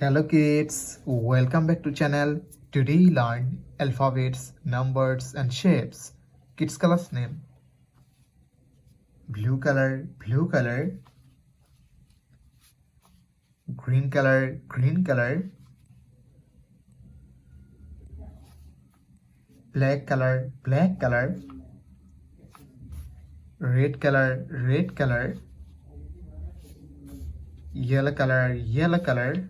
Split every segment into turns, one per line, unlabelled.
Hello kids, welcome back to channel. Today we learn alphabets, numbers and shapes. Kids colors name blue color, green color, black color, red color, yellow color, yellow color.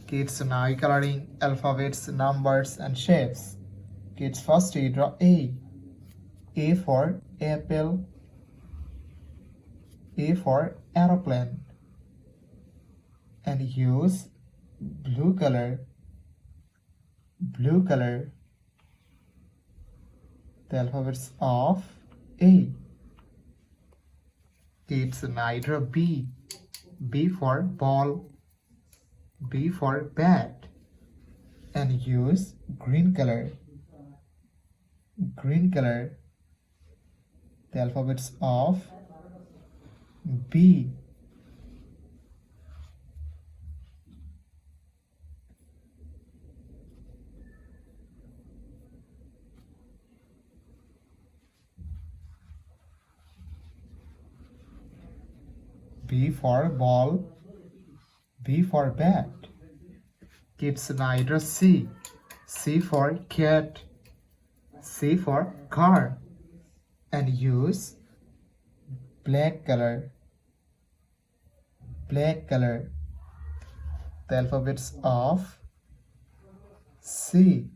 Kids now coloring alphabets, numbers and shapes. Kids first we draw A. A for apple, A for aeroplane, and use blue color, the alphabets of A. Kids now draw B. B for ball, B for bat, and use green color, the alphabets of B. B for ball, B for bat. Kids now draw C. C for cat, C for car, and use black color, the alphabets of C.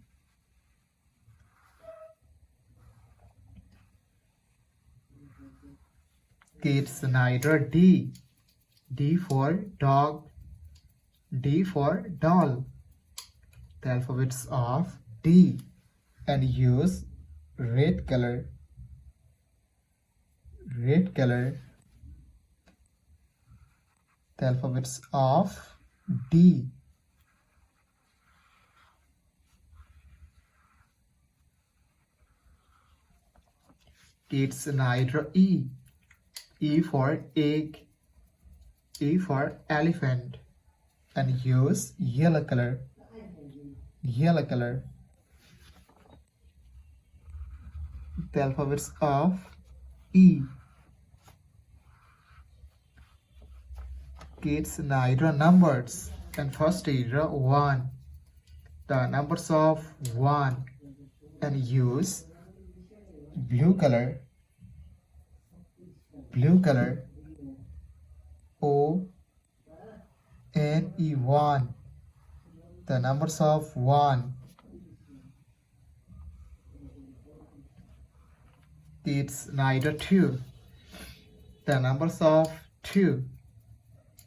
Kids now draw D. D for dog, D for doll, the alphabets of D, and use red color, the alphabets of D. Kids now draw E. E for egg, E for elephant, and use yellow color, the alphabets of E. Kids now draw numbers, and first we draw 1, the numbers of 1, and use blue color, O-N-E 1, the numbers of 1. Kids now draw 2, the numbers of 2,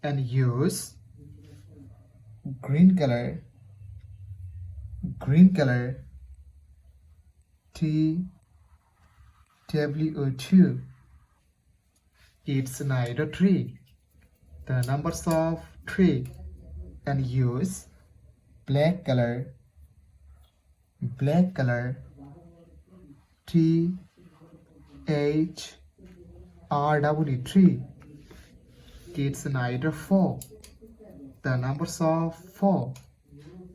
and use green color, TWO2. Kids now draw 3, the numbers of 3, and use black color, THRW3. Kids now draw 4, the numbers of 4,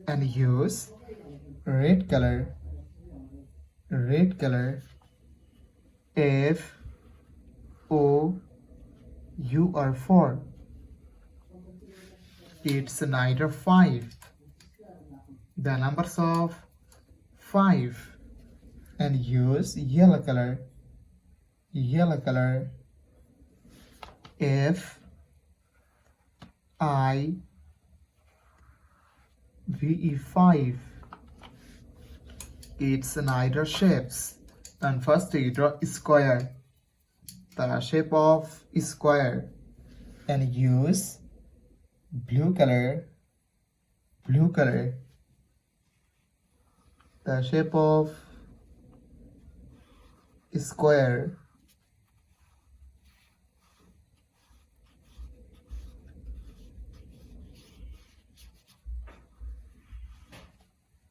and use red color, FOUR4. Kids now draw 5, the numbers of 5, and use yellow color, FIVE5. It's now draw shapes, and first we draw square, the shape of square, and use blue color, the shape of square.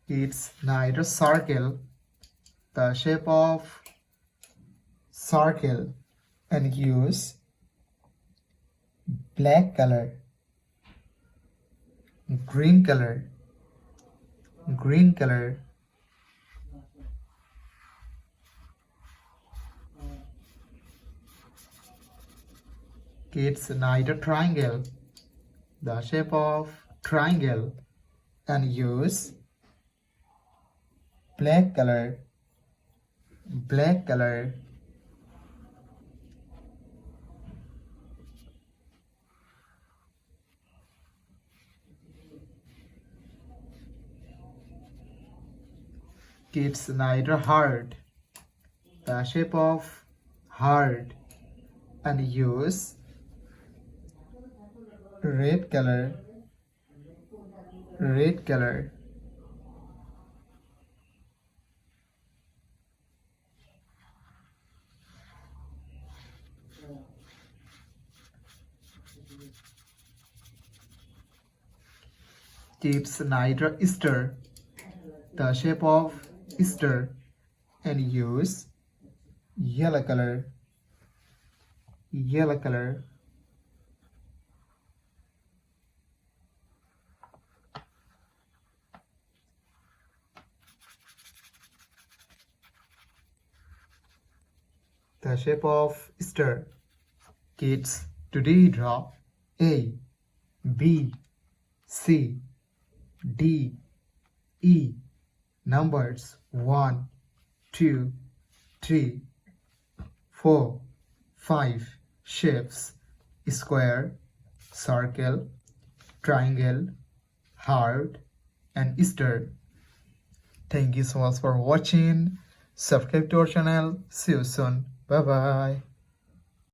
It's now draw circle, the shape of circle, and use black color, green color, green color. Kids need a triangle, the shape of triangle, and use black color, black color. Kids need a heart, the shape of heart, and use red color, red color. Kids need a star, the shape of star, and use yellow color, yellow color. The shape of star. Kids, today draw A, B, C, D, E, numbers 1, 2, 3, 4, 5, shapes, square, circle, triangle, heart, and star. Thank you so much for watching. Subscribe to our channel. See you soon. Bye bye.